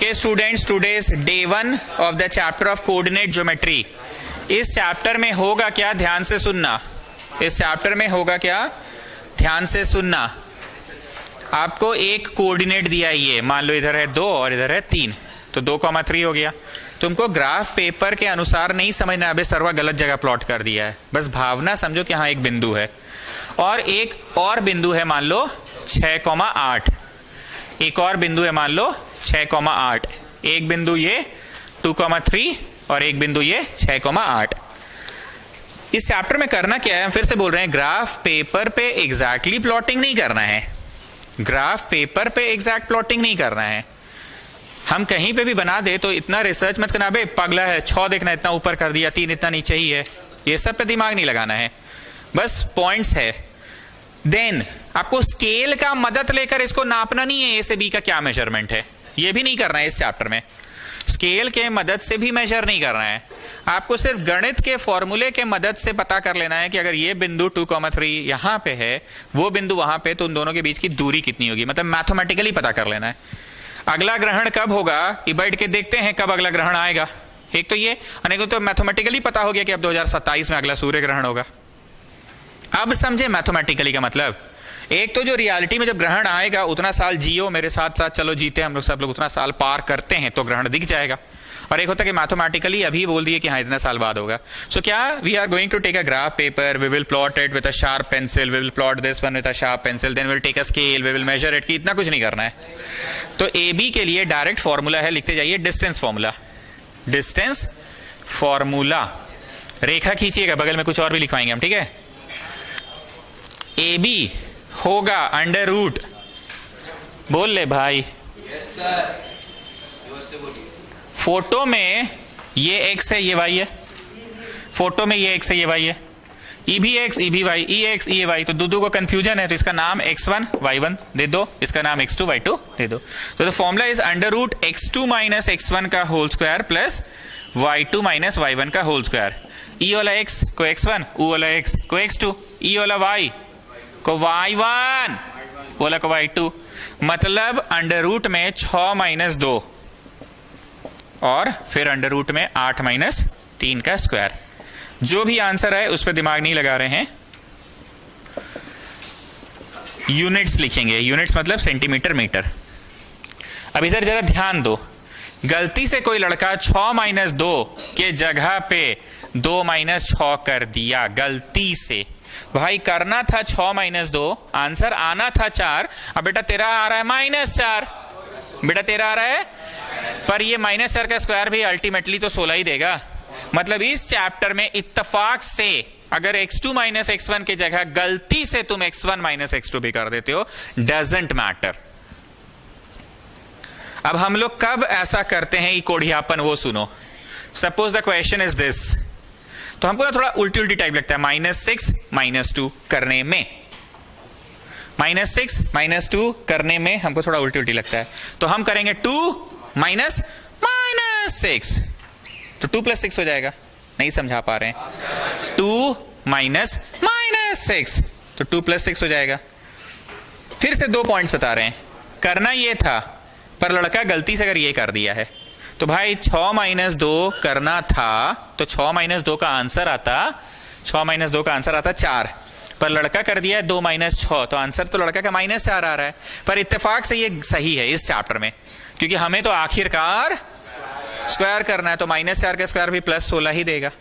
Okay students, today's day 1 of the chapter of coordinate geometry. इस chapter में होगा क्या, ध्यान से सुनना। इस चैप्टर में होगा क्या, ध्यान से सुनना। आपको एक कोऑर्डिनेट दिया है, ये मान लो इधर है 2 और इधर है 3, तो 2,3 हो गया। तुमको ग्राफ पेपर के अनुसार नहीं समझना, अबे सर्वा गलत जगह प्लॉट कर दिया है। बस भावना समझो कि हाँ एक बिंदु है और एक और बिंदु है मान लो 6,8। एक और बिंदु है मान लो 6,8। एक बिंदु ये 2,3 और एक बिंदु ये 6,8। इस चैप्टर में करना क्या है, हम फिर से बोल रहे हैं, ग्राफ पेपर पे एग्जैक्टली प्लॉटिंग नहीं करना है। ग्राफ पेपर पे एग्जैक्ट प्लॉटिंग नहीं करना है। हम कहीं पे भी बना दे तो इतना रिसर्च मत करना, बे पगला है 6 देखना इतना ऊपर कर दिया, 3 इतना नीचे ही है, ये सब पे दिमाग नहीं लगाना है, बस पॉइंट्स है। देन आपको स्केल का मदद लेकर इसको नापना नहीं है, ए से बी का क्या मेजरमेंट है, ये भी नहीं करना है इस चैप्टर में। स्केल के मदद से भी मेजर नहीं करना है, आपको सिर्फ गणित के फॉर्मूले के मदद से पता कर लेना है कि अगर ये बिंदु 2,3 यहां पे है, वो बिंदु वहां पे, तो उन दोनों के बीच की दूरी कितनी होगी, मतलब मैथमेटिकली पता कर लेना है। अगला ग्रहण कब होगा, ये बैठ के देखते हैं कब अगला ग्रहण आएगा। एक तो ये, अनेकों तो मैथमेटिकली पता हो गया कि अब 2027 में अगला सूर्य ग्रहण होगा। अब समझे मैथमेटिकली का मतलब। एक तो जो रियलिटी में जब ग्रहण आएगा उतना साल जियो, मेरे साथ साथ चलो जीते हम लोग सब लोग, उतना साल पार करते हैं तो ग्रहण दिख जाएगा। और एक होता है कि मैथमेटिकली अभी बोल दिए कि हाँ इतना साल बाद होगा। सो क्या, we are going to take a graph paper, we will plot it with a sharp pencil, we will plot this one with a sharp pencil, then will take a scale, we will measure it, कि इतना कुछ नहीं करना है। तो A B के लिए direct formula है, लिखते जाइए डिस्टेंस फॉर्मूला। डिस्टेंस फॉर्मूला, रेखा खींचिएगा, बगल में कुछ और भी लिखवाएंगे हम, ठीक है। ए बी होगा अंडर रूट, बोल ले भाई। यस सर, जोर से बोलिए। फोटो में ये एक्स है ये वाई है, फोटो में ये एक्स है ये वाई है, ई भी एक्स ई भी वाई, ई एक्स ई वाई, तो दो को कंफ्यूजन है तो इसका नाम x1 y1 दे दो, इसका नाम x2 y2 दे दो। तो the formula is under root x2 minus x1 का whole square plus y2 minus y1 का होल स्क्वायर। ई वाला x को x1, ऊ वाला x को x2, ई वाला y को y1, वाला को y2, मतलब अंडर रूट में 6 माइनस 2 और फिर अंडर रूट में 8 माइनस 3 का स्क्वायर। जो भी आंसर है उस पर दिमाग नहीं लगा रहे हैं, यूनिट्स लिखेंगे। यूनिट्स मतलब सेंटीमीटर मीटर। अब इधर जरा ध्यान दो, गलती से कोई लड़का 6 माइनस 2 के जगह पे 2 माइनस 6 कर दिया, गलती से। भाई करना था 6 माइनस 2, आंसर आना था 4, अब बेटा तेरा आ रहा है -4, बेटा तेरा आ रहा है, पर ये -4 का स्क्वायर भी अल्टीमेटली तो 16 ही देगा। मतलब इस चैप्टर में इत्तेफाक से अगर x2 माइनस x1 की जगह गलती से तुम x1 माइनस x2 भी कर देते हो, डजंट मैटर। अब हम लोग कब ऐसा करते हैं, ये कोढ़ियापन वो सुनो। Suppose the question is this, तो हमको ना थोड़ा उल्टी उल्टी टाइप लगता है, -6 -2 करने में, -6 -2 करने में हमको थोड़ा उल्टी उल्टी लगता है। तो हम करेंगे 2 माइनस -6, तो 2 + 6 हो जाएगा। नहीं समझा पा रहे हैं, 2 माइनस -6, तो 2 + 6 हो जाएगा। फिर से 2 पॉइंट्स बता रहे हैं, करना ये था पर लड़का गलती से अगर ये कर दिया है, तो भाई 6 माइनस 2 करना था, तो 6 माइनस 2 का आंसर आता, 6 माइनस 2 का आंसर आता 4, पर लड़का कर दिया है 2 माइनस 6, तो आंसर तो लड़का का -4 आ रहा है। पर इत्तेफाक से ये सही है इस चैप्टर में, क्योंकि हमें तो आखिरकार स्क्वायर करना है, तो -4 का स्क्वायर भी +16 ही देगा।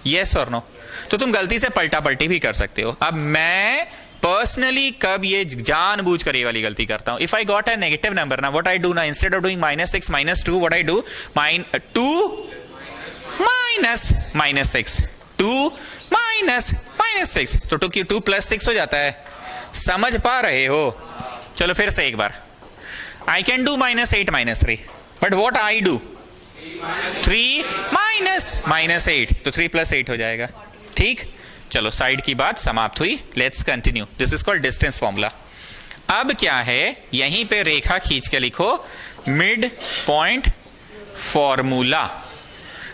यस और नो? तो तुम गलती से पलटा पलटी भी कर सकते हो। अब मैं पर्सनली कब ये जानबूझ कर ये वाली गलती करता हूं, if I got a negative number ना, व्हाट आई डू ना, instead of doing -6 -2, what I do, 2 minus -6, 2 minus -6, तो 2 + 6 हो जाता है। समझ पा रहे हो? चलो फिर से एक बार, I can do -8 -3, but what I do, 3 minus -8, तो 3 + 8 हो जाएगा। ठीक, चलो साइड की बात समाप्त हुई, let's continue. This is called distance formula. अब क्या है, यहीं पे रेखा खींच के लिखो मिड पॉइंट फॉर्मूला।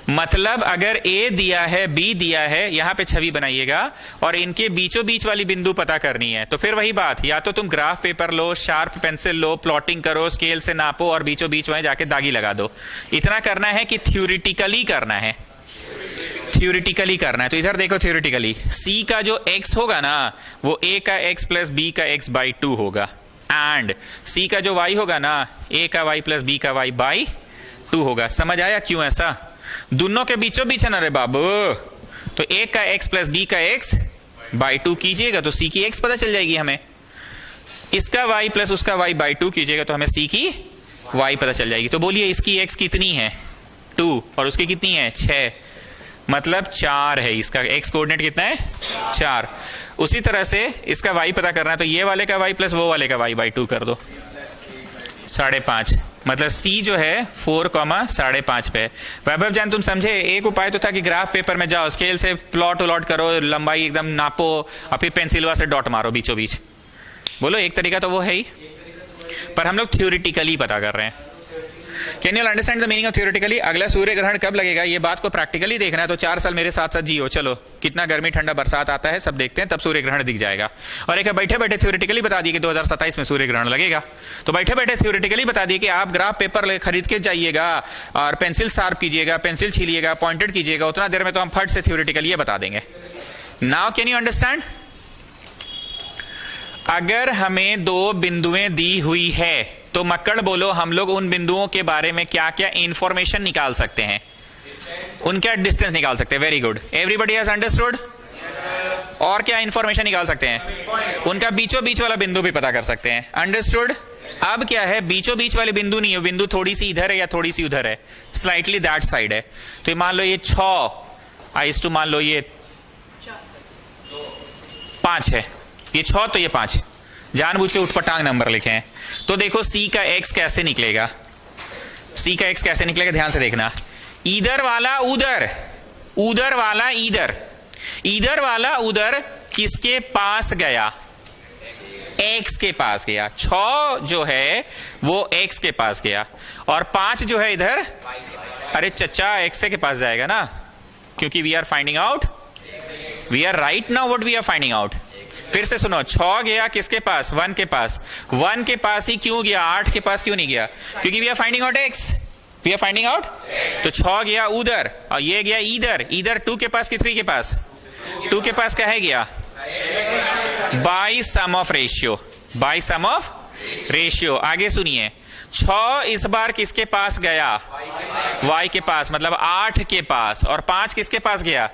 मतलब अगर ए दिया है, बी दिया है, यहां पे छवि बनाइएगा और इनके बीचों बीच वाली बिंदु पता करनी है, तो फिर वही बात, या तो तुम ग्राफ पेपर लो, शार्प पेंसिल लो, प्लॉटिंग करो, स्केल से नापो और बीचों बीच वहीं जाके दागी लगा दो। इतना करना है कि थ्योरेटिकली करना है, थ्योरेटिकली करना है। तो इधर देखो, थ्योरेटिकली सी का जो एक्स होगा ना वो ए का एक्स प्लस बी का एक्स बाई 2 होगा, एंड सी का जो वाई होगा ना ए का वाई प्लस बी का वाई बाई 2 होगा। समझ आया क्यों ऐसा? दोनों के बीचों बीच है ना रे बाबू, तो ए का एक्स प्लस बी का एक्स बाई 2 कीजिएगा तो सी की एक्स पता चल जाएगी हमें, इसका वाई प्लस उसका वाई बाई 2 कीजिएगा तो हमें सी की वाई पता चल जाएगी। तो बोलिए इसकी एक्स कितनी है? 2, और उसकी कितनी है? 6, मतलब 4 है। इसका एक्स कोऑर्डिनेट कितना है? 4। उसी तरह से इसका वाई पता करना है तो ये वाले का वाई प्लस वो वाले का वाई बाई 2 कर दो, 5.5। मतलब सी जो है 4,5 पे। वैभव जान तुम समझे? एक उपाय तो था कि ग्राफ पेपर में जाओ, स्केल से प्लॉट उलॉट करो, लंबाई एकदम नापो और फिर पेंसिलवा से डॉट मारो बीचों बीच। बोलो, एक तरीका तो वो है ही, पर हम लोग थ्योरेटिकली पता कर रहे हैं। Can you understand the meaning of theoretically? अगला सूर्य ग्रहण कब लगेगा ये बात को प्रैक्टिकली देखना है तो 4 साल मेरे साथ साथ जियो। चलो, कितना गर्मी ठंडा बरसात आता है सब देखते हैं, तब सूर्य ग्रहण दिख जाएगा। और एक बैठे बैठे थ्योरेटिकली बता दिए कि 2027 में सूर्य ग्रहण लगेगा, तो बैठे बैठे थ्योरेटिकली बता दिए कि आप ग्राफ पेपर खरीद के जाइएगा और पेंसिल शार्प कीजिएगा, पेंसिल छीलिएगा, पॉइंटेड कीजिएगा, उतना देर में तो हम फट से थ्योरेटिकली ये बता देंगे। Now can you understand? अगर हमें 2 बिंदुएं दी हुई है तो मक्कड़ बोलो, हम लोग उन बिंदुओं के बारे में क्या क्या इंफॉर्मेशन निकाल सकते हैं? उनका डिस्टेंस निकाल सकते हैं। Very good, everybody has understood. और क्या इंफॉर्मेशन निकाल सकते हैं? उनका बीचों बीच वाला बिंदु भी पता कर सकते हैं। अंडरस्टूड। अब क्या है, बीचों बीच वाले बिंदु नहीं है, बिंदु थोड़ी सी इधर है या थोड़ी सी उधर है, स्लाइटली दैट साइड है। तो मान लो ये 6 मान लो ये 5 है, ये 6 तो ये 5, जानबूझ के उठपटांग नंबर लिखे हैं। तो देखो सी का एक्स कैसे निकलेगा, सी का एक्स कैसे निकलेगा ध्यान से देखना। इधर वाला उधर, उधर वाला इधर, इधर वाला उधर किसके पास गया? एक्स के पास गया। 6 जो है वो एक्स के पास गया, और 5 जो है इधर, अरे चचा एक्स के पास जाएगा ना, क्योंकि we are finding out, we are right now what we are finding out. फिर से सुनो, 6 गया किसके पास? 1 के पास। 1 के पास ही क्यों गया? 8 के पास क्यों नहीं गया? क्योंकि we are finding out X, we are finding out. तो 6 गया उधर और ये गया इधर। इधर 2 के पास कि 3 के पास? 2 के पास क्या है गया? By sum of ratio, by sum of ratio. आगे सुनिए, 6 इस बार किसके पास गया? y के पास, मतलब 8 के पास। और 5 किसके पास गया?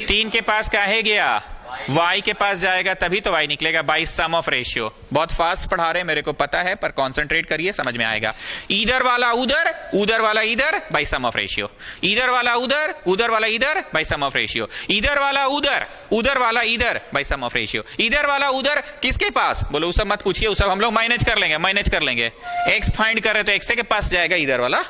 3 के पास काहे गया? y के पास जाएगा तभी तो y निकलेगा, बाई सम ऑफ रेशियो। बहुत फास्ट पढ़ा रहे हैं मेरे को पता है, पर कंसंट्रेट करिए, समझ में आएगा। इधर वाला उधर, उधर वाला इधर, बाई सम ऑफ रेशियो। इधर वाला उधर, उधर वाला इधर, बाई सम ऑफ रेशियो। इधर वाला उधर, उधर वाला इधर, बाई सम ऑफ रेशियो। इधर वाला उधर किसके पास? बोलो, उस सब मत पूछिए, उस सब हम लोग मैनेज कर लेंगे, मैनेज कर लेंगे। एक्स फाइंड कर रहे तो एक्स के पास जाएगा इधर वाला,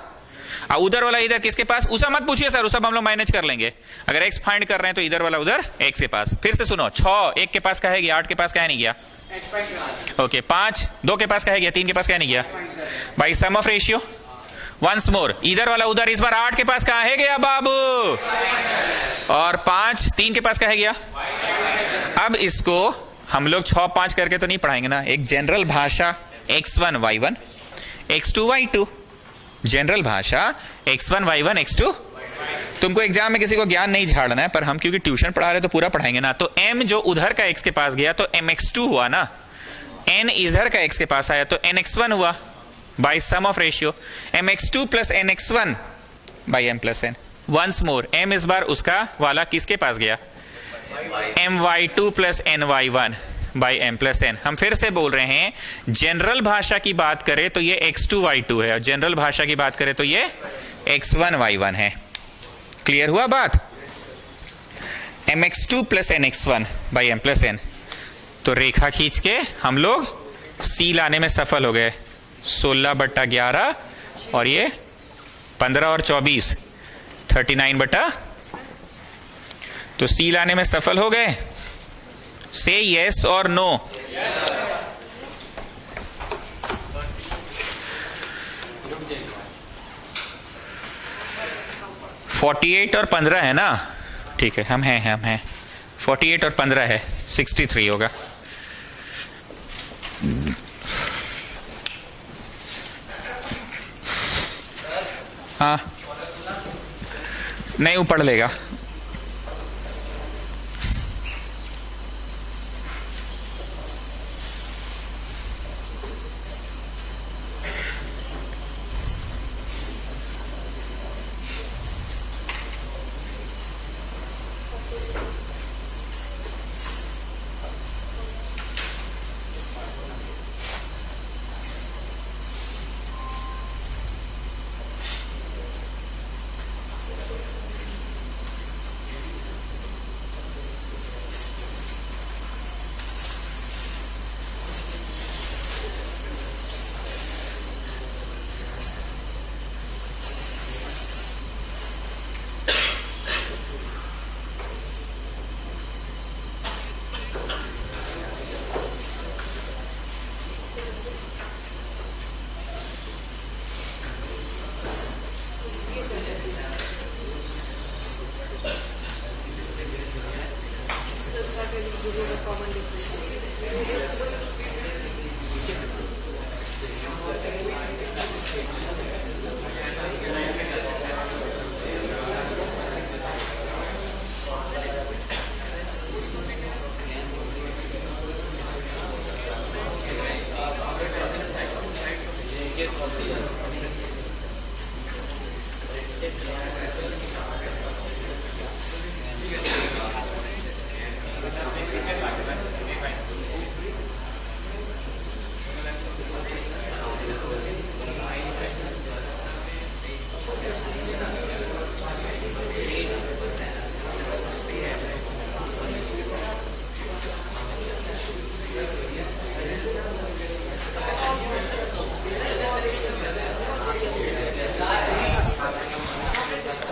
और उधर वाला इधर किसके पास? उसे मत पूछिए सर, उसे हम लोग मैनेज कर लेंगे। अगर एक्स फाइंड कर रहे हैं तो इधर वाला उधर एक्स के पास। फिर से सुनो, 6 1 के पास कहे गया, 8 के पास कहे नहीं गया। ओके, 5 2 के पास कहे गया, 3 के पास कहे नहीं गया, by sum of ratio. Once more, इधर वाला उधर इस बार 8 के पास कहे गया बाबू, और 5 3 के पास कहे गया। अब इसको हम लोग 6 5 करके तो नहीं पढ़ाएंगे ना, एक जनरल भाषा x1 y1 x2 y2, general भाषा x1 y1 x2। तुमको एग्जाम में किसी को ज्ञान नहीं झाड़ना है, पर हम क्योंकि ट्यूशन पढ़ा रहे तो पूरा पढ़ाएंगे ना। तो m जो उधर का x के पास गया तो mx2 हुआ ना, n इधर का x के पास आया तो nx1 हुआ, by sum of ratio. mx2 plus nx1 by m plus n। Once more, m इस बार उसका वाला किसके पास गया? my2 plus ny1 by m plus n। हम फिर से बोल रहे हैं, जनरल भाषा की बात करें तो ये x2 y2 है, और जनरल भाषा की बात करें तो ये x1 y1 है। क्लियर हुआ बात? mx2 plus nx1 by m plus n। तो रेखा खींच के हम लोग c लाने में सफल हो गए। 16/11 और ये 15 और 24 39/, तो c लाने में सफल हो गए। से यस और नो? 48 और 15 है ना, ठीक है, हम हैं 48 और 15 है, 63 होगा। हाँ नहीं, वो पढ़ लेगा।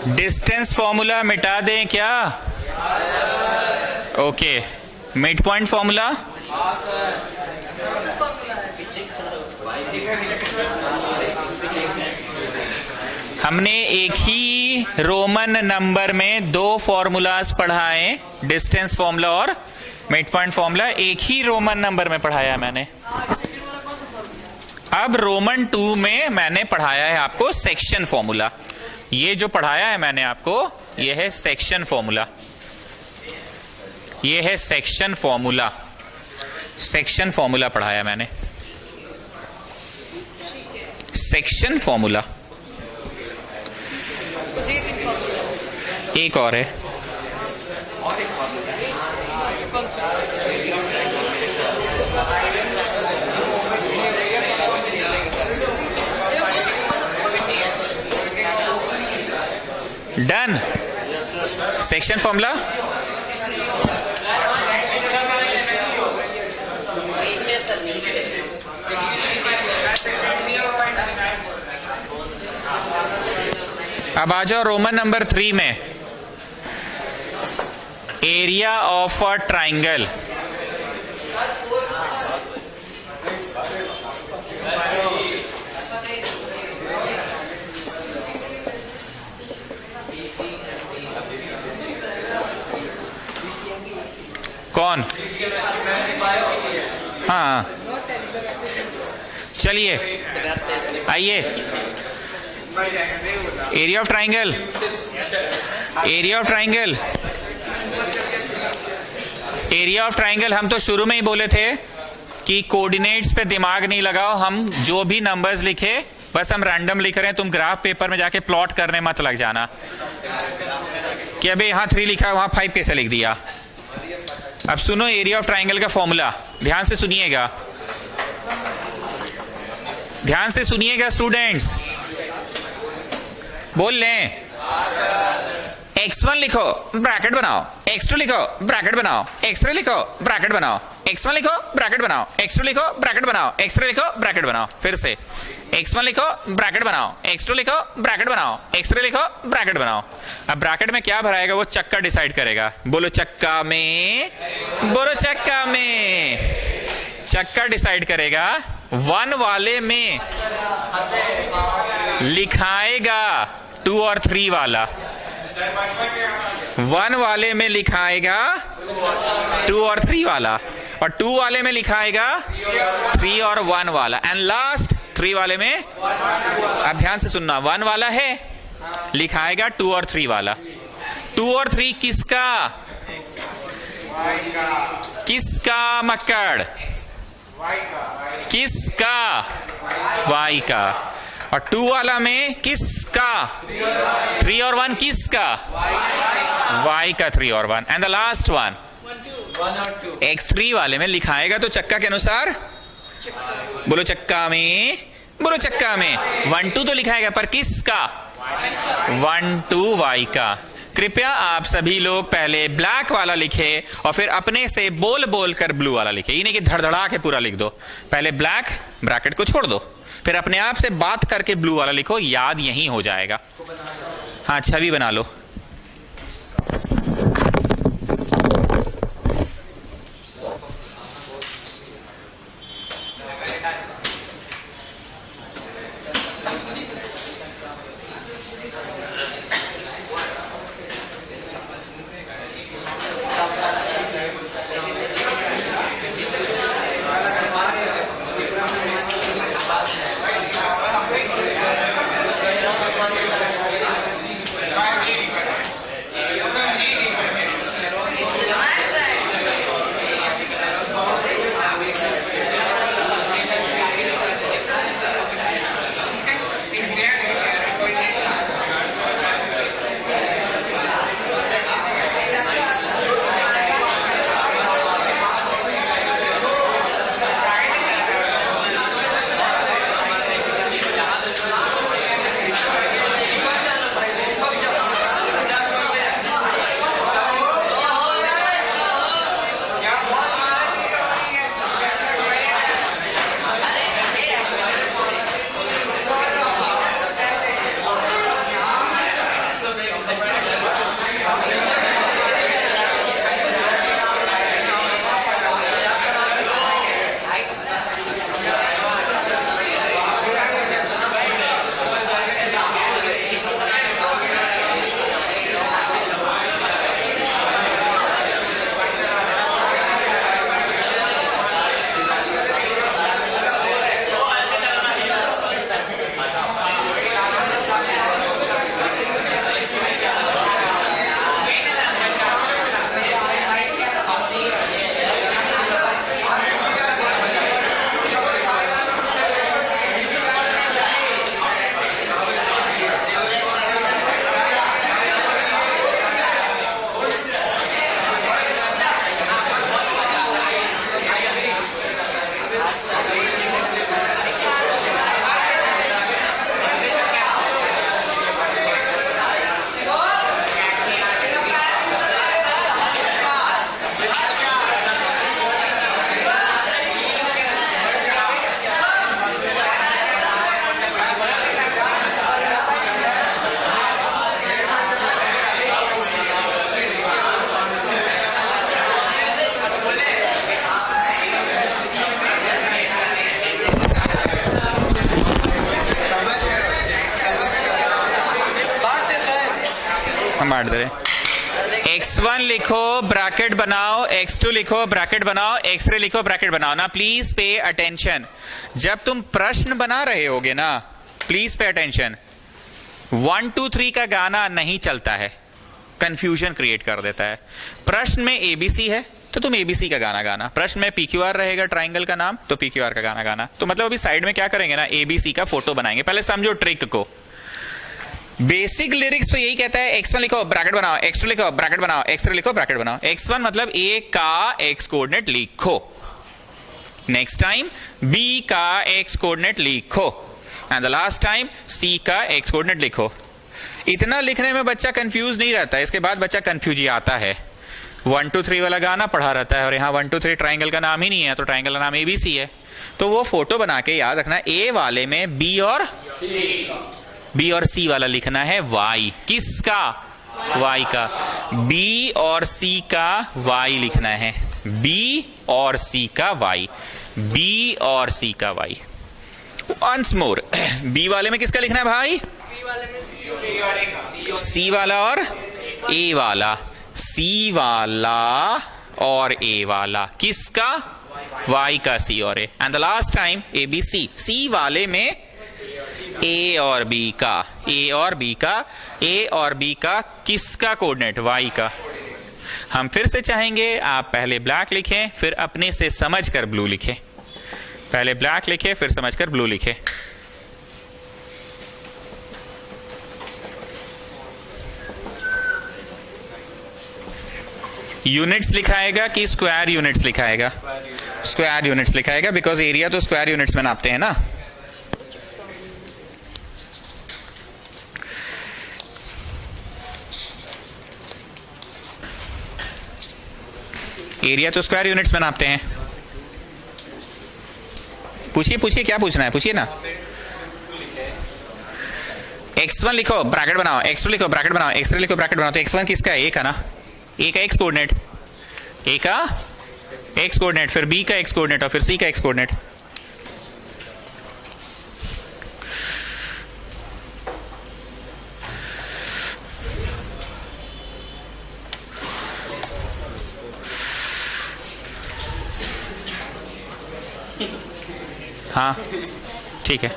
डिस्टेंस फॉर्मूला मिटा दें क्या? ओके, मिड पॉइंट फॉर्मूला हमने एक ही रोमन नंबर में दो फॉर्मूलाज पढ़ाए, डिस्टेंस फॉर्मूला और मिड पॉइंट फॉर्मूला, एक ही रोमन नंबर में पढ़ाया मैंने। अब रोमन 2 में मैंने पढ़ाया है आपको सेक्शन फॉर्मूला। ये जो पढ़ाया है मैंने आपको, ये है सेक्शन फॉर्मूला, ये है सेक्शन फॉर्मूला, सेक्शन फॉर्मूला पढ़ाया मैंने, सेक्शन फॉर्मूला। एक और है, डन। सेक्शन फॉर्मूला अब आ जाओ रोमन नंबर 3 में, एरिया ऑफ अ ट्राइंगल। कौन? हाँ चलिए आइए, area of triangle, area of triangle, area of triangle. हम तो शुरू में ही बोले थे कि कोऑर्डिनेट्स पे दिमाग नहीं लगाओ, हम जो भी नंबर्स लिखे बस हम रैंडम लिख रहे हैं, तुम ग्राफ पेपर में जाके प्लॉट करने मत लग जाना कि अबे यहाँ 3 लिखा है वहां 5 कैसे लिख दिया। अब सुनो एरिया ऑफ ट्राइंगल का फॉर्मूला, ध्यान से सुनिएगा, ध्यान से सुनिएगा स्टूडेंट्स, बोल लें। x1 लिखो ब्रैकेट बनाओ, x2 लिखो ब्रैकेट बनाओ, x3 लिखो ब्रैकेट बनाओ, x1 लिखो ब्रैकेट बनाओ, x2 लिखो ब्रैकेट बनाओ, x3 लिखो ब्रैकेट बनाओ। फिर से x1 लिखो ब्रैकेट बनाओ, x2 लिखो ब्रैकेट बनाओ, x3 लिखो ब्रैकेट बनाओ। अब ब्रैकेट में क्या भराएगा वो चक्का डिसाइड करेगा। बोलो चक्का में, बोलो चक्का में, चक्का डिसाइड करेगा। 1 वाले में लिखाएगा 2 और 3 वाला, 1 वाले में लिखाएगा 2 और 3 वाला, और 2 वाले में लिखाएगा 3 और 1 वाला, एंड लास्ट 3 वाले में, अब ध्यान से सुनना, 1 वाला है, लिखाएगा 2 और 3 वाला। 2 और 3 किसका? किसका मक्कड़? किसका? Y का। और 2 वाला में किसका? 3 और 1 किसका? Y का 3 और 1, and the last one X3 वाले में लिखाएगा तो चक्का के अनुसार, बोलो चक्का में, बोलो चक्का में 1 2 तो लिखाएगा, पर किसका? 1 2 Y का। कृपया आप सभी लोग पहले ब्लैक वाला लिखे और फिर अपने से बोल बोल कर ब्लू वाला लिखे, ये नहीं कि धड़धड़ा के पूरा लिख दो। पहले ब्लैक ब्रैकेट को छोड़ दो, फिर अपने आप से बात करके ब्लू वाला लिखो, याद यही हो जाएगा। हाँ, छवि बना लो। हम बांट दे रहे। x1 लिखो ब्रैकेट बनाओ, x2 लिखो ब्रैकेट बनाओ, x3 लिखो ब्रैकेट बनाओ। ना प्लीज पे अटेंशन, जब तुम प्रश्न बना रहे होगे ना, प्लीज पे अटेंशन। 1 2 3 का गाना नहीं चलता है, कंफ्यूजन क्रिएट कर देता है। प्रश्न में एबीसी है तो तुम एबीसी का गाना गाना, प्रश्न में पीक्यूआर रहेगा ट्राइंगल का नाम तो पीक्यूआर का गाना गाना। तो मतलब अभी साइड में क्या करेंगे ना, एबीसी का फोटो बनाएंगे। पहले समझो ट्रिक को। बेसिक लिरिक्स तो यही कहता है, x1 लिखो ब्रैकेट बनाओ, x2 लिखो ब्रैकेट बनाओ, x3 लिखो ब्रैकेट बनाओ। x1 मतलब a का x कोऑर्डिनेट लिखो, नेक्स्ट टाइम b का x कोऑर्डिनेट लिखो, and the last time c का x कोऑर्डिनेट लिखो। इतना लिखने में बच्चा कंफ्यूज नहीं रहता, इसके बाद बच्चा कंफ्यूज ही आता है। 1 2 3 वाला गाना पढ़ा रहता है और यहाँ 1 2 3 ट्राइंगल का नाम ही नहीं है, तो ट्राइंगल का नाम एबीसी है। तो वो फोटो बना के याद रखना, ए वाले में बी और सी वाला लिखना है y। किसका? y का। b और c का y लिखना है, b और c का y, b और c का y। वंस मोर, b वाले में किसका लिखना है भाई? c वाले में c वाला और ए वाला, सी वाला और ए वाला, किसका? y का, c और a। And the last time A B C, C वाले में a और b का, a और b का, a और b का किसका कोऑर्डिनेट? y का। हम फिर से चाहेंगे आप पहले ब्लैक लिखें, फिर अपने से समझकर ब्लू लिखें। पहले ब्लैक लिखें, फिर समझकर ब्लू लिखें। यूनिट्स लिखाएगा कि स्क्वायर यूनिट्स लिखाएगा? स्क्वायर यूनिट्स लिखाएगा, बिकॉज एरिया तो स्क्वायर यूनिट्स में नापते हैं ना। एरिया तो स्क्वायर यूनिट्स में नापते हैं। पूछिए पूछिए, क्या पूछना है पूछिए ना। x1 लिखो, ब्रैकेट बनाओ, x2 लिखो, ब्रैकेट बनाओ, x3 लिखो, ब्रैकेट बनाओ। तो x1 किसका है? a का ना। a का x कोऑर्डिनेट, a का x कोऑर्डिनेट, फिर b का x कोऑर्डिनेट और फिर c का x कोऑर्डिनेट। हाँ ठीक है।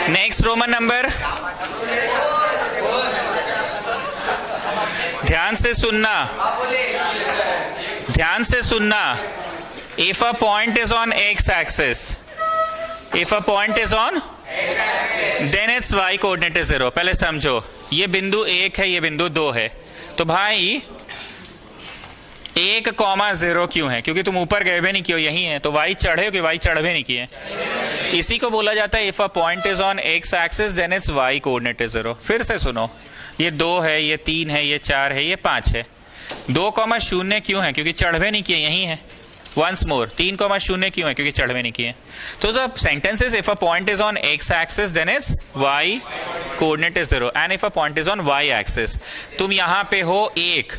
नेक्स्ट रोमन नंबर, ध्यान से सुनना, ध्यान से सुनना। If a point is on X axis, if a point is on then its Y coordinate is 0। पहले समझो, ये बिंदु 1 है, ये बिंदु 2 है। तो भाई 1,0 क्यों है? क्योंकि तुम ऊपर गए भी नहीं किए, यही है। तो y चढ़े हो कि y चढ़ भी नहीं किए। इसी को बोला जाता है if a point is on X axis then it's y coordinate is 0। फिर से सुनो, ये 2 है, ये 3 है, ये 4 है, ये 5 है। 2,0 क्यों है? क्योंकि चढ़ भी नहीं किए, यही है। वंस मोर, 3,0 क्यों है? क्योंकि चढ़ भी नहीं किए। तो the sentence is if a point is on X axis then it's y coordinate is 0 and if a point is on y axis. तुम यहां पे हो 1,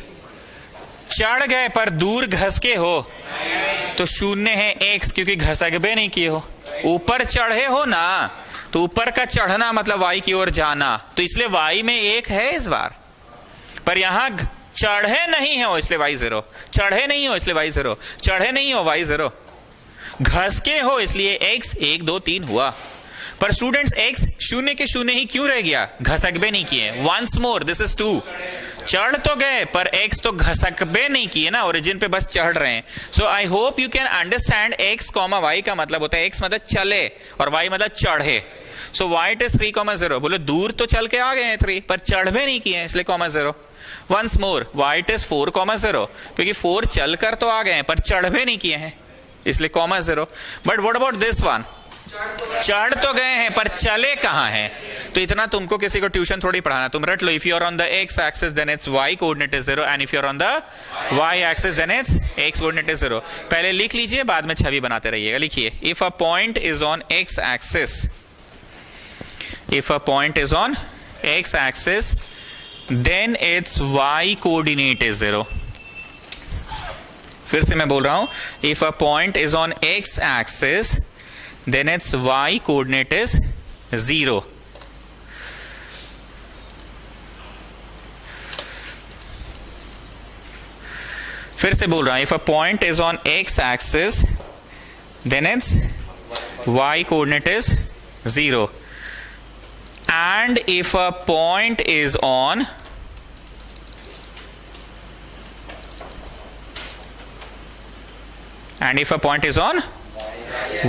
चढ़ गए पर दूर घस के हो तो 0 है x, क्योंकि घसक भी नहीं किए हो। ऊपर चढ़े हो ना, तो ऊपर का चढ़ना मतलब y की ओर जाना, तो इसलिए y में 1 है इस बार। पर यहां चढ़े नहीं हो इसलिए y 0, चढ़े नहीं हो इसलिए y 0, चढ़े नहीं हो y 0, घस के हो इसलिए x 1 2 3 हुआ। पर स्टूडेंट्स x 0 के 0 ही क्यों रह गया? घसक भी नहीं किए। Once more, this is 2। चढ़ तो गए पर x तो घसक भी नहीं किए ना, ओरिजिन पे बस चढ़ रहे हैं। So I hope you can understand x, y का मतलब होता है x मतलब चले और y मतलब चढ़े। सो y इट इज 3,0। बोलो दूर तो चल के आ गए हैं 3, पर चढ़ भी नहीं किए इसलिए 0। Once more, y it is 4,0, क्योंकि 4 चल कर तो आ गए हैं पर चढ़ भी नहीं किए हैं इसलिए 0। But what about this one? चढ़ तो गए हैं पर चले कहां हैं? तो इतना तुमको किसी को ट्यूशन थोड़ी पढ़ाना। तुम रट लो, if you are on the x axis then it's y coordinate is 0 and if you are on the y axis then it's x coordinate is 0। पहले लिख लीजिए, बाद में छवि बनाते रहिएगा। लिखिए, if a point is on x axis, if a point is on x axis then it's y coordinate is 0। फिर से मैं बोल रहा हूं, if a point is on x axis then its y coordinate is 0 फिर से बोल रहा हूं, if a point is on X axis then it's y coordinate is 0, and if a point is on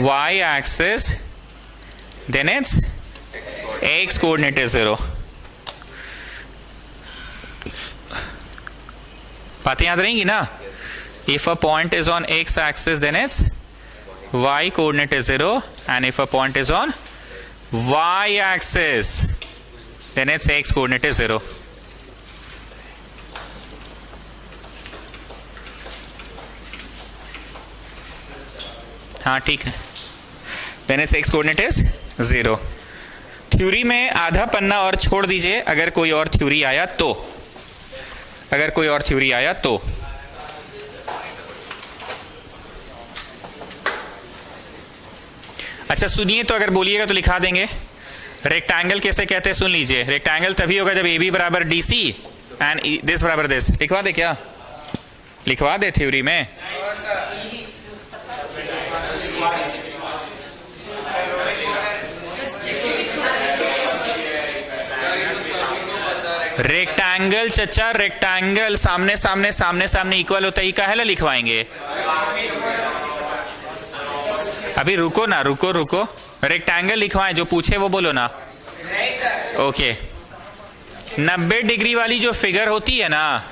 y axis then its x coordinate is 0. बातें याद रहेंगी ना? If a point is on x axis then its y coordinate is 0, and if a point is on y axis then its x coordinate is 0. हाँ ठीक है, then its x coordinate is 0. Theory में आधा पन्ना और छोड़ दीजिए अगर कोई और थ्योरी आया तो, अच्छा सुनिए तो, अगर बोलिएगा तो लिखा देंगे। रेक्टेंगल कैसे कहते हैं सुन लीजिए। रेक्टेंगल तभी होगा जब AB बराबर DC एंड दिस बराबर दिस। लिखवा दे क्या? लिखवा दे थ्योरी में। रेक्टेंगल चचा, रेक्टेंगल सामने सामने सामने सामने इक्वल होता है, काहे ला लिखवाएंगे? अभी रुको ना, रुको। रेक्टेंगल लिखवाएं, जो पूछे वो बोलो ना। ओके, 90 डिग्री वाली जो फिगर होती है ना,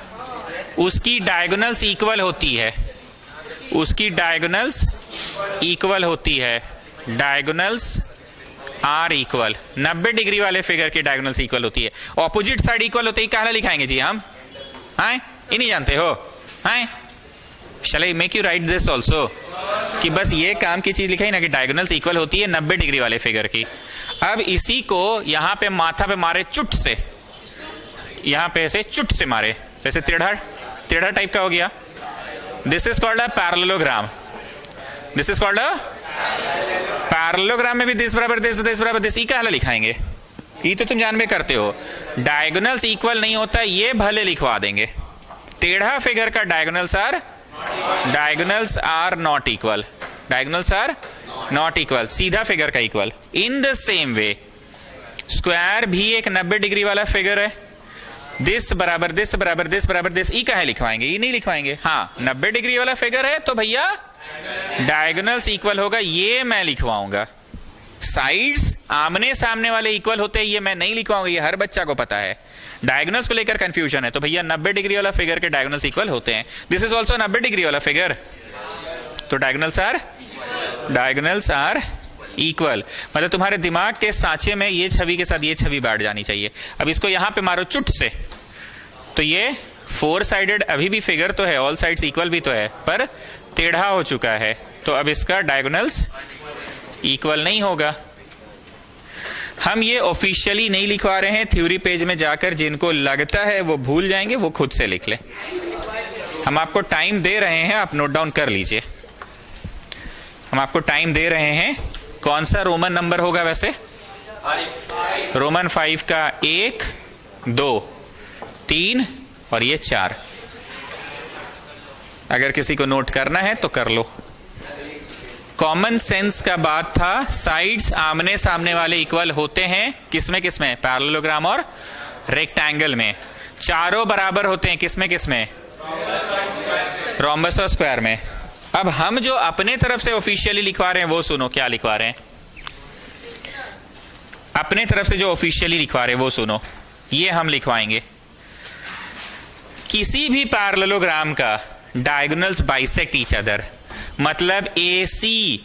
उसकी डायगोनल्स इक्वल होती है। Diagonals are equal. 90 डिग्री वाले फिगर की डायगोनल्स इक्वल होती है। ऑपोजिट साइड इक्वल होते ही काहे लिखाएंगे जी हम? हाँ, ये नहीं जानते हो? हाँ, shall I make you write this also, कि बस ये काम की चीज लिखाई ना कि डायगोनल्स इक्वल होती है 90 डिग्री वाले फिगर की। अब इसी को यहां पे माथा पे मारे चुट से, यहां पे ऐसे चुट से मारे, जैसे टेढ़ा टाइप का हो गया। This is called a parallelogram. Parallelogram में भी दिस बराबर दिस ई का लिखाएंगे। ये तो तुम जान में करते हो। डायगोनल्स इक्वल नहीं होता, ये भले लिखवा देंगे। टेढ़ा फिगर का डायगोनल्स आर नॉट इक्वल। सीधा फिगर का equal. In the same way square भी एक 90 डिग्री वाला फिगर है। दिस बराबर दिस ई का लिखवाएंगे, ये नहीं लिखवाएंगे। हाँ, 90 डिग्री वाला फिगर है तो भैया डायगोनल्स इक्वल होगा, ये मैं लिखवाऊंगा। साइड्स आमने सामने वाले इक्वल होते हैं, ये मैं नहीं लिखवाऊंगा, ये हर बच्चा को पता है। डायगोनल्स को लेकर कंफ्यूजन है, तो भैया 90 डिग्री वाला फिगर के डायगोनल्स इक्वल होते हैं। दिस इज ऑल्सो 90 डिग्री वाला फिगर, तो डायगोनल्स आर इक्वल। मतलब तुम्हारे दिमाग के सांचे में ये छवि के साथ ये छवि बैठ जानी चाहिए। अब इसको यहां पे मारो चुट से, तो ये 4 साइडेड अभी भी फिगर तो है, ऑल साइड्स इक्वल भी तो है, पर टेढ़ा हो चुका है, तो अब इसका डायगोनल्स इक्वल नहीं होगा। हम ये ऑफिशियली नहीं लिखवा रहे हैं, थ्योरी पेज में जाकर जिनको लगता है वो भूल जाएंगे, वो खुद से लिख ले। हम आपको टाइम दे रहे हैं, आप नोट डाउन कर लीजिए। हम आपको टाइम दे रहे हैं। कौन सा रोमन नंबर होगा वैसे? रोमन 5 का 1, 2, 3 और ये 4। अगर किसी को नोट करना है तो कर लो। कॉमन सेंस का बात था, साइड्स आमने सामने वाले इक्वल होते हैं। किसमें? पैरेललोग्राम और रेक्टेंगल में। चारों बराबर होते हैं किसमें? रोम्बस और स्क्वायर में। अब हम जो अपने तरफ से ऑफिशियली लिखवा रहे हैं वो सुनो, क्या लिखवा रहे हैं। अपने तरफ से जो ऑफिशियली लिखवा रहे हैं वो सुनो, ये हम लिखवाएंगे। किसी भी पैरेललोग्राम का डायगोनल्स बाइसेक्ट ईच अदर, मतलब AC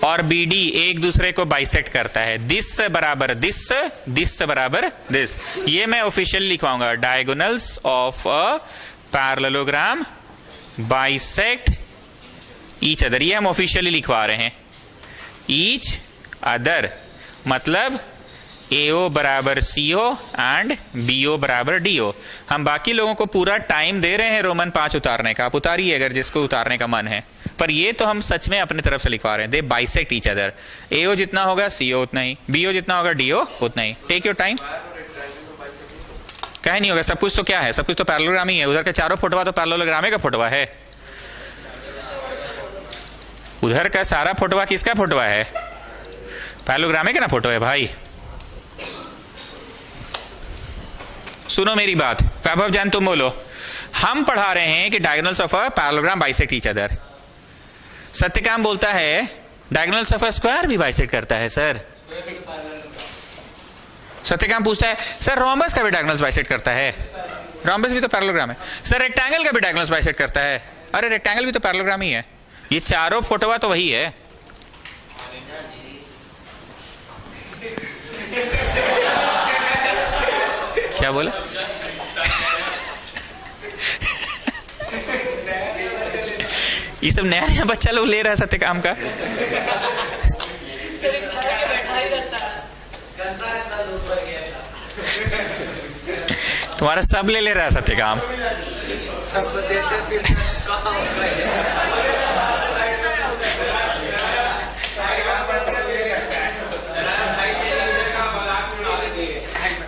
और BD एक दूसरे को बाइसेक्ट करता है। दिस बराबर दिस। ये मैं ऑफिशियली लिखवाऊंगा, diagonals of a parallelogram bisect each other. ये हम ऑफिशियली लिखवा रहे हैं। ईच अदर मतलब AO बराबर CO एंड BO बराबर DO। हम बाकी लोगों को पूरा टाइम दे रहे हैं रोमन 5 उतारने का, आप उतारिए अगर जिसको उतारने का मन है, पर ये तो हम सच में अपने तरफ से लिखवा रहे हैं। दे बाइसेक्ट ईच अदर। AO जितना होगा CO उतना ही, BO जितना होगा DO उतना ही। Take your time. कहीं नहीं होगा, सब कुछ तो क्या है, सब कुछ तो पैरेललोग्राम ही है। उधर के चारों फोटोवा तो पैरेललोग्राम का फोटोवा है। उधर का सारा फोटोवा किसका फोटोवा है? पैरेललोग्राम का ना फोटो है भाई। सुनो मेरी बात, वैभव जान तुम बोलो। हम पढ़ा रहे हैं कि diagonals of a parallelogram bisect each other. Satyakam बोलता है डायगोनल्स ऑफ अ स्क्वायर भी बाइसेक्ट करता है सर। सत्यकाम पूछता है सर रोम्बस का भी डायगोनल्स बाइसेक्ट करता है? रोम्बस भी तो पैरेललोग्राम है। सर रेक्टेंगल का भी डायगोनल्स बाइसेक्ट करता है? अरे रेक्टेंगल भी तो पैरेललोग्राम ही है। ये चारों फोटोवा तो वही है। क्या बोला? ये सब नया नया बच्चा लोग ले रहा है सत्यकाम का। तुम्हारा सब ले रहा है सत्यकाम।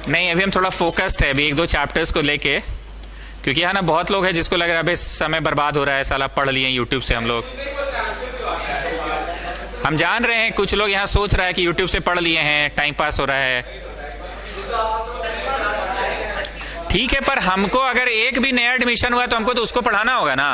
नहीं, अभी हम थोड़ा फोकस्ड है अभी 1-2 चैप्टर्स को लेके, क्योंकि यहाँ ना बहुत लोग हैं जिसको लग रहा है अबे समय बर्बाद हो रहा है, साला पढ़ लिए यूट्यूब से हम लोग। हम जान रहे हैं कुछ लोग यहाँ सोच रहा है कि यूट्यूब से पढ़ लिए हैं, टाइम पास हो रहा है। ठीक है, पर हमको अगर एक भी नया एडमिशन हुआ तो हमको तो उसको पढ़ाना होगा ना।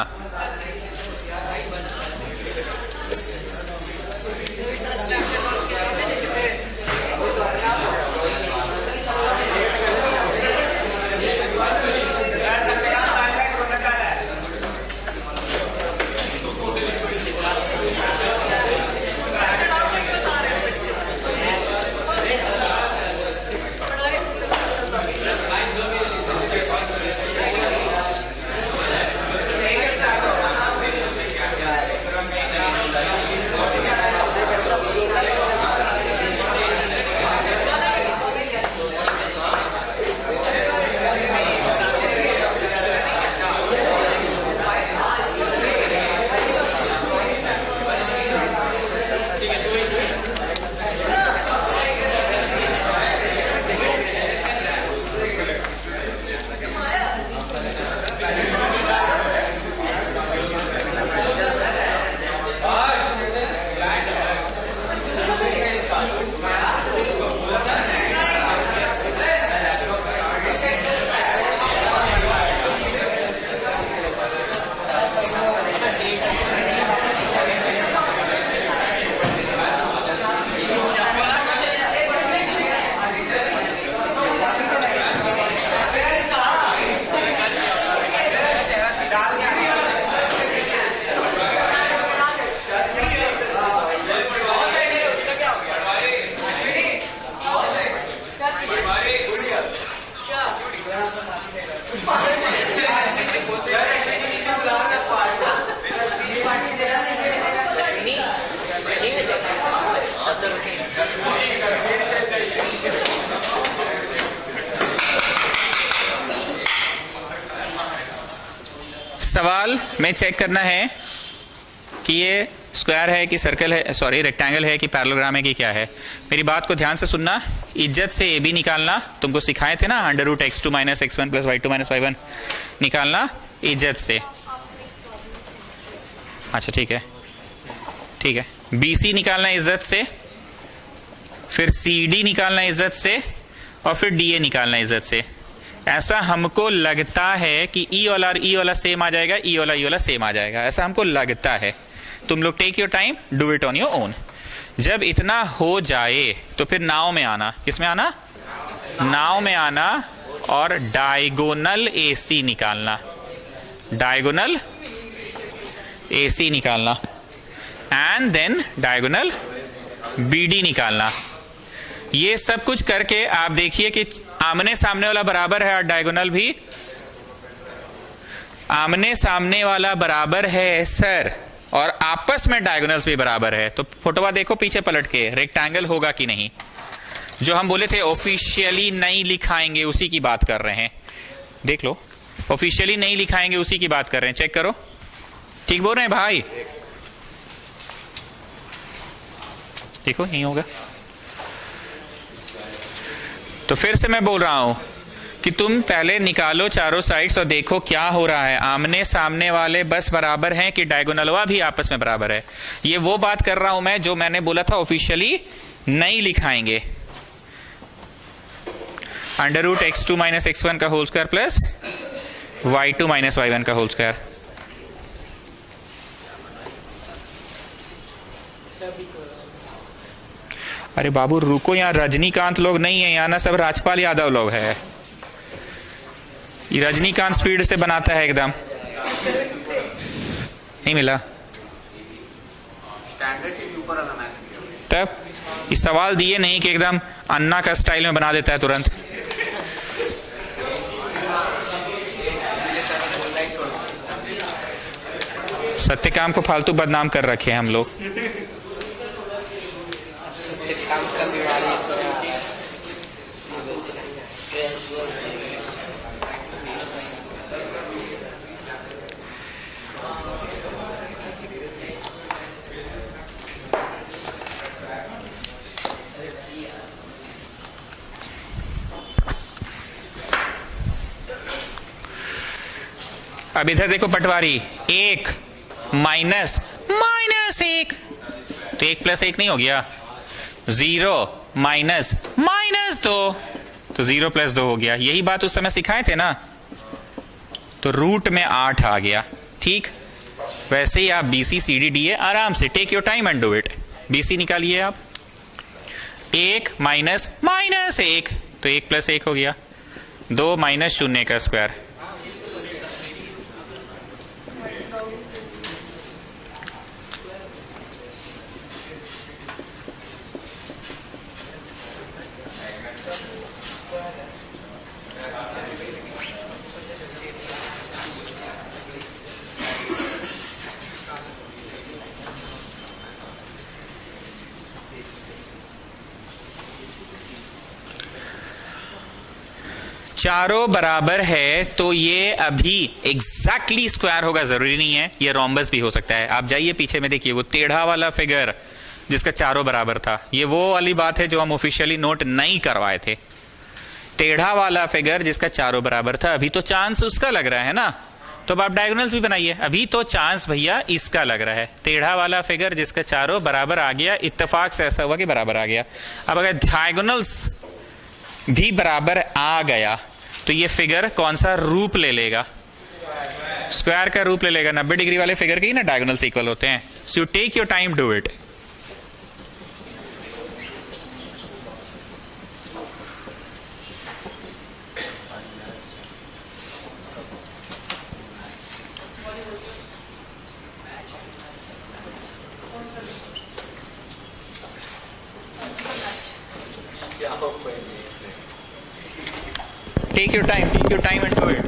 सवाल में चेक करना है कि ये स्क्वायर है कि सर्कल है, सॉरी रेक्टेंगल है कि पैरेललोग्राम है कि क्या है। मेरी बात को ध्यान से सुनना। इज्जत से ए बी निकालना तुमको सिखाए थे ना, √x2 - x1 + y2 - y1 निकालना इज्जत से। अच्छा ठीक है, ठीक है। BC निकालना इज्जत से, फिर CD निकालना इज्जत से, और फिर DA निकालना इज्जत से। ऐसा हमको लगता है कि E वाला और E वाला सेम आ जाएगा, E वाला सेम आ जाएगा, ऐसा हमको लगता है। तुम लोग take your time, do it on your own. जब इतना हो जाए तो फिर नाव में आना। किस में आना? नाव में आना, और डायगोनल AC निकालना। डायगोनल AC निकालना, एंड देन डायगोनल BD निकालना। ये सब कुछ करके आप देखिए कि आमने सामने वाला बराबर है और डायगोनल भी आमने सामने वाला बराबर है सर, और आपस में डायगोनल्स भी बराबर है। तो फोटोवा देखो पीछे पलट के, रेक्टेंगल होगा कि नहीं। जो हम बोले थे ऑफिशियली नहीं लिखाएंगे उसी की बात कर रहे हैं। देख लो, ऑफिशियली नहीं लिखाएंगे उसी की बात कर रहे हैं। चेक करो, ठीक बोल रहे हैं भाई? देखो यही होगा। तो फिर से मैं बोल रहा हूं कि कि तुम पहले निकालो चारों साइड्स और देखो क्या हो रहा है, आमने सामने वाले बस बराबर हैं कि डायगोनलवा भी आपस में बराबर है। ये वो बात कर रहा हूं मैं जो मैंने बोला था ऑफिशियली नहीं लिखाएंगे। Under root x2 minus x1 का whole square plus y2 minus y1 का होल स्क्वायर। अरे बाबू रुको, यहाँ रजनीकांत लोग नहीं है, यहाँ ना सब राजपाल यादव लोग है। ये रजनीकांत स्पीड से बनाता है एकदम। नहीं मिला स्टैंडर्ड से भी ऊपर वाला मैच किया। तब इस सवाल दिए नहीं कि एकदम अन्ना का स्टाइल में बना देता है तुरंत। सत्यकाम को फालतू बदनाम कर रखे हैं हम लोग। अब इधर देखो पटवारी, 1 माइनस माइनस 1, तो 1 प्लस 1 नहीं हो गया। 0 माइनस माइनस 2, तो 0 प्लस 2 हो गया। यही बात उस समय सिखाए थे ना, तो रूट में 8 आ गया। ठीक वैसे ही आप BC CD DA आराम से take your time and do it. BC निकालिए आप, 1 माइनस माइनस 1, तो 1 प्लस 1 हो गया। 2 माइनस 0 का स्क्वायर, चारों बराबर है तो ये अभी एग्जैक्टली स्क्वायर होगा जरूरी नहीं है, ये रोम्बस भी हो सकता है। आप जाइए पीछे में देखिए, वो टेढ़ा वाला फिगर जिसका चारों बराबर था, ये वो वाली बात है जो हम ऑफिशियली नोट नहीं करवाए थे। टेढ़ा वाला फिगर जिसका चारों बराबर था, अभी तो चांस उसका लग रहा है ना, तो अब आप डायगोनल्स भी बनाइए। अभी तो चांस भैया इसका लग रहा है, टेढ़ा वाला फिगर जिसका चारों बराबर आ गया, इत्तेफाक से ऐसा हुआ कि बराबर आ गया। अब अगर डायगोनल्स भी बराबर आ गया तो ये फिगर कौन सा रूप ले लेगा? स्क्वायर का रूप ले लेगा। 90 डिग्री वाले फिगर के ही ना डायगोनल्स इक्वल होते हैं। So you take your time, do it. Take your time and do it.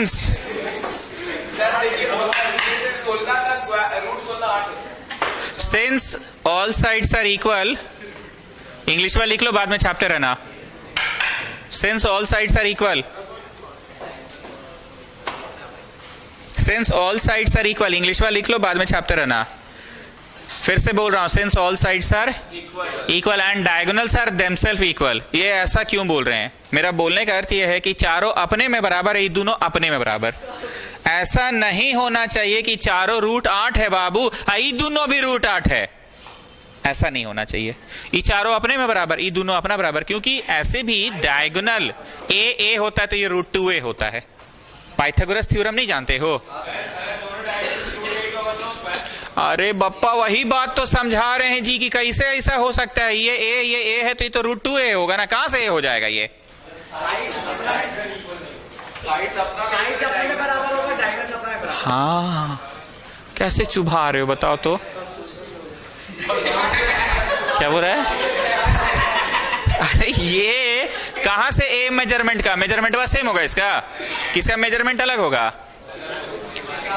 Since since all sides are equal, English में लिख लो, बाद में छापते रहना। Since all sides are equal, since all sides are equal, English में लिख लो, बाद में छापते रहना। फिर से बोल रहा हूं, since all sides are equal and diagonals are themself equal. ये ऐसा क्यों बोल रहे हैं? मेरा बोलने का अर्थ ये है कि चारों अपने में बराबर है, ये दोनों अपने में बराबर। ऐसा नहीं होना चाहिए कि चारों रूट 8 है बाबू, ये दोनों भी रूट 8 है, ऐसा नहीं होना चाहिए। ये चारों अपने में बराबर, ये दोनों अपना बराबर, क्योंकि ऐसे भी डायगोनल ए होता है तो ये रूट 2a होता है। पाइथागोरस थ्योरम नहीं जानते हो? अरे बप्पा वही बात तो समझा रहे हैं जी कि कैसे ऐसा हो सकता है। ये ए है तो ये तो रूट 2a होगा ना, कहां से ए हो जाएगा? ये हाँ, कैसे चुभा रहे हो बताओ तो? क्या बोल रहा है? अरे ये कहां से ए मेजरमेंट का मेजरमेंट बस सेम होगा, इसका किसका मेजरमेंट अलग होगा?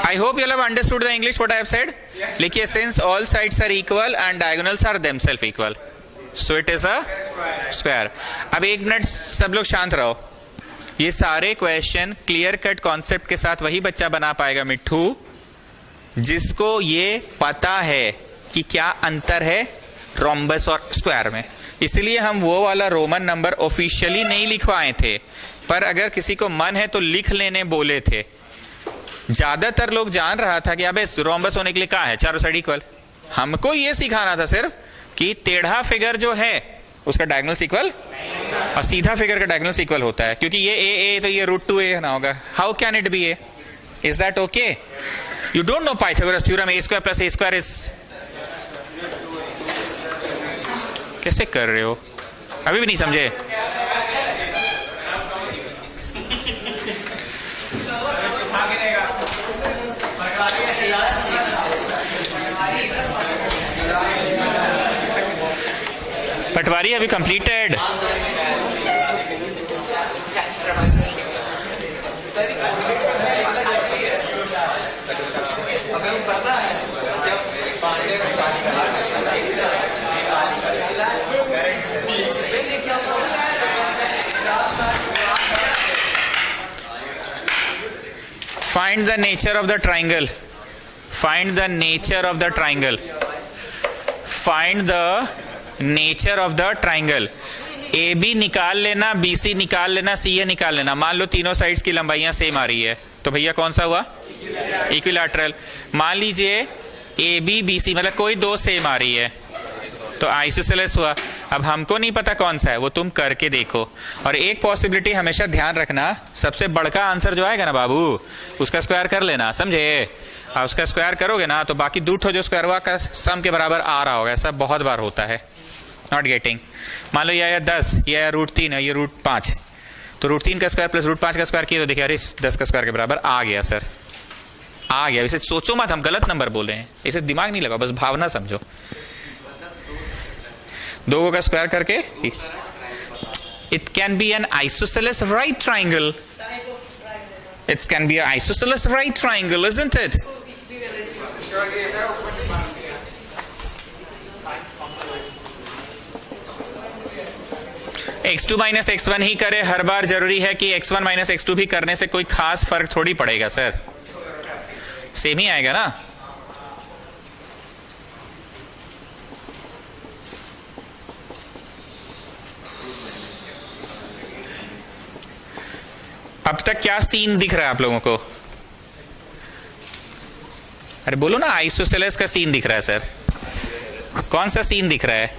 I hope you have understood the English what I have said. लिखिए, since all sides are equal and diagonals are themselves equal, so it is a square. अब एक मिनट सब लोग शांत रहो। ये सारे क्वेश्चन क्लियर कट कॉन्सेप्ट के साथ वही बच्चा बना पाएगा मिट्ठू जिसको ये पता है कि क्या अंतर है रोम्बस और स्क्वायर में। इसलिए हम वो वाला रोमन नंबर ऑफिशियली नहीं लिखवाए थे, पर अगर किसी को मन है तो लिख लेने बोले थे। ज्यादातर लोग जान रहा था कि अबे रोम्बस होने के लिए क्या है, चारों साइड इक्वल। हमको ये सिखाना था सिर्फ कि टेढ़ा फिगर जो है उसका डायगोनल इक्वल और सीधा फिगर का डायगोनल इक्वल होता है, क्योंकि ये ए तो ये रूट 2a ना होगा। How can it be A? Is that okay? You don't know Pythagoras theorem, A square plus A square is. कैसे कर रहे हो? अभी भी नहीं समझे? पटवारी अभी completed. Find the nature of the triangle. Find the nature of the triangle. Find the nature of the triangle. AB निकाल लेना, BC निकाल लेना, CA निकाल लेना। मान लो तीनों साइड्स की लंबाइयां सेम आ रही है, तो भैया कौन सा हुआ? इक्विलैटरल। मान लीजिए AB BC मतलब कोई दो सेम आ रही है तो आइसोसेलेस हुआ। अब हमको नहीं पता कौन सा है, वो तुम करके देखो। और एक पॉसिबिलिटी हमेशा ध्यान रखना, सबसे बड़का आंसर जो आएगा ना बाबू उसका स्क्वायर कर लेना, समझे? और उसका स्क्वायर करोगे ना तो बाकी दूठो जो स्क्वायर हुआ का सम के बराबर आ रहा होगा। ऐसा बहुत बार होता है। Not getting? मान लो यह 10, यह रूट 3 है, ये रूट 5, तो रूट 3 का स्क्वायर प्लस रूट 5 का स्क्वायर किया तो देखिए अरे 10 का स्क्वायर के बराबर आ गया सर, आ गया। इसे सोचो मत हम गलत नंबर बोल रहे हैं, इसे दिमाग नहीं लगा, बस भावना समझो। 2 का स्क्वायर करके it can be N isosceles right triangle. It can be an isosceles right triangle, isn't it? x2 minus x1 ही करे हर बार जरूरी है कि x1 माइनस x2 भी करने से कोई खास फर्क थोड़ी पड़ेगा सर, सेम ही आएगा ना. अब तक क्या सीन दिख रहा है आप लोगों को? अरे बोलो ना, आइसोसेलेस का सीन दिख रहा है सर. कौन सा सीन दिख रहा है?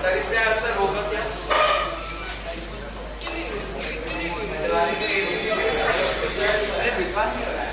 सर इसका आंसर होगा क्या? अरे विश्वास नहीं हो रहा है।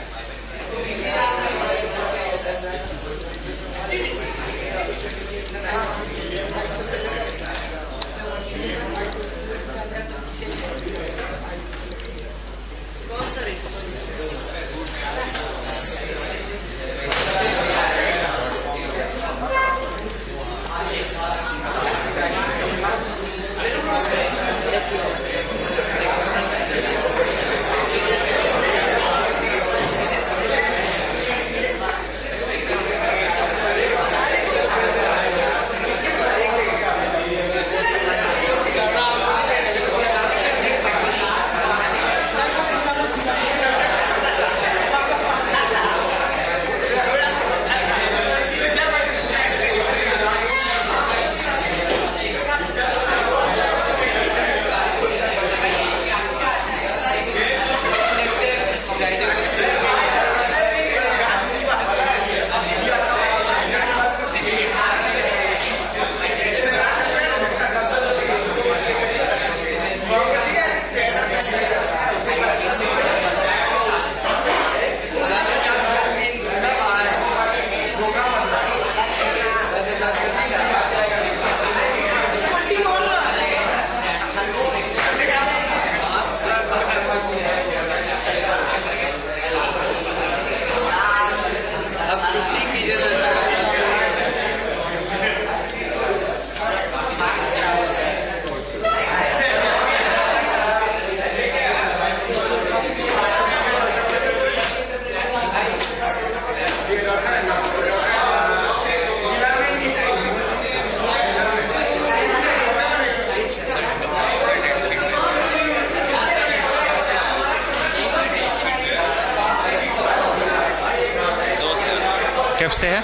कब से है?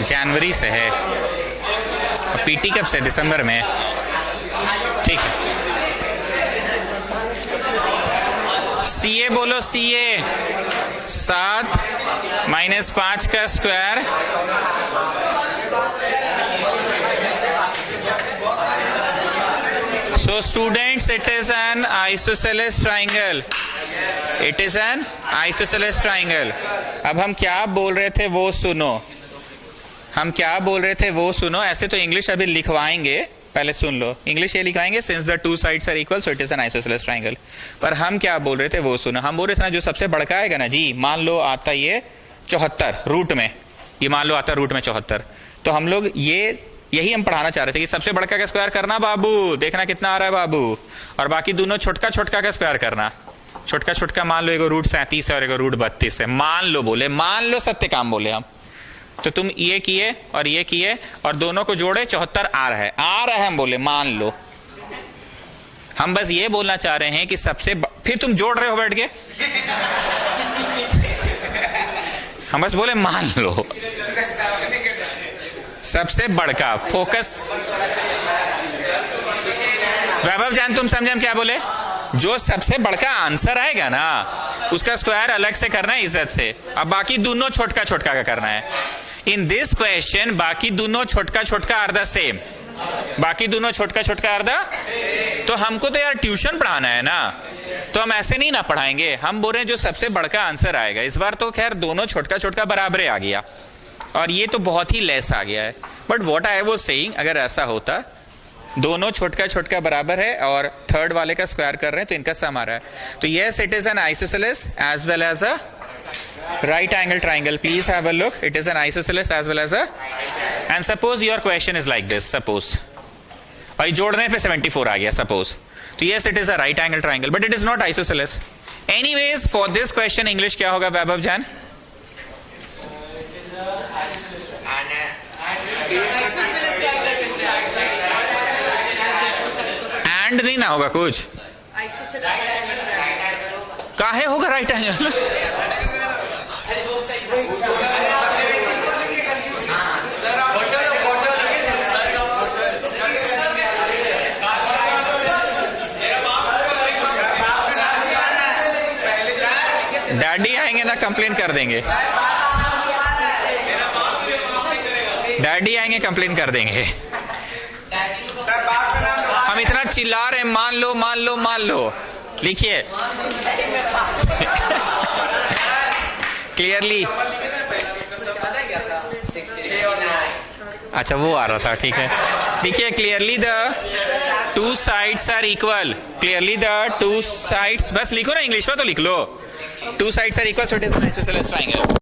जनवरी से है। पीटी कब से? दिसंबर में। ठीक है। सीए बोलो, सीए 7 - 5 का square So students, it is an isosceles triangle. It is an isosceles triangle. अब हम क्या बोल रहे थे वो सुनो। हम क्या बोल रहे थे वो सुनो। ऐसे तो इंग्लिश अभी लिखवाएंगे, पहले सुन लो। इंग्लिश ये लिखवाएंगे, since the two sides are equal so it is an isosceles triangle. पर हम क्या बोल रहे थे वो सुनो। हम बोल रहे थे ना, जो सबसे बड़का आएगा ना जी, मान लो आता ये 74 रूट में, ये मान लो आता रूट में 74, तो हम लोग यही हम पढ़ाना चाह रहे थे कि सबसे बड़का का स्क्वायर करना बाबू, देखना कितना आ रहा है बाबू, और बाकी दोनों छोटका छोटका का स्क्वायर करना। छोटका छोटका मान लो एगो रूट 37 है और एगो रूट 32 है, मान लो बोले, मान लो सत्य काम बोले हम, तो तुम ये किए और ये किए और दोनों को जोड़े 74 आ रहा है हम बोले, मान लो। हम बस ये बोलना चाह रहे हैं कि फिर तुम जोड़ रहे हो बैठ के, हम बस बोले मान लो सबसे बड़का फोकस। वैभव जान तुम समझे हम क्या बोले? जो सबसे बड़का आंसर आएगा ना उसका स्क्वायर अलग से करना है इज्जत से, अब बाकी दोनों छोटका छोटका का करना है। इन दिस क्वेश्चन बाकी दोनों छोटका छोटका आर द सेम, बाकी दोनों छोटका छोटका अर्धा। तो हमको तो यार ट्यूशन पढ़ाना है ना, तो हम ऐसे नहीं ना पढ़ाएंगे। हम बोल रहे हैं जो सबसे बड़का आंसर आएगा। इस बार तो खैर दोनों छोटका छोटका बराबर आ गया और ये तो बहुत ही लेस आ गया है। But what I was saying, अगर ऐसा होता दोनों छोटका छोटका बराबर है और थर्ड वाले का स्क्वायर कर रहे हैं तो इनका सम आ रहा है। तो yes, it is an isosceles as well as a right angle triangle. Please have a look. It is an isosceles as well as a, and suppose your question is like this, suppose, और जोड़ने पे 74 आ गया suppose, तो yes it is a right angle triangle but it is not isosceles. Anyways for this question English क्या होगा वैभव जान? And नहीं ना होगा कुछ, काहे होगा राइट एंगल? डैडी आएंगे ना कंप्लेन कर देंगे, डैडी आएंगे कंप्लेन कर देंगे। हम इतना चिल्ला रहे हैं, मान लो मान लो मान लो, लिखिए क्लियरली। अच्छा वो आ रहा था, ठीक है। देखिए clearly the two sides are equal, clearly the two sides, बस लिखो ना इंग्लिश में तो लिख लो, two sides are equal so it is an isosceles triangle.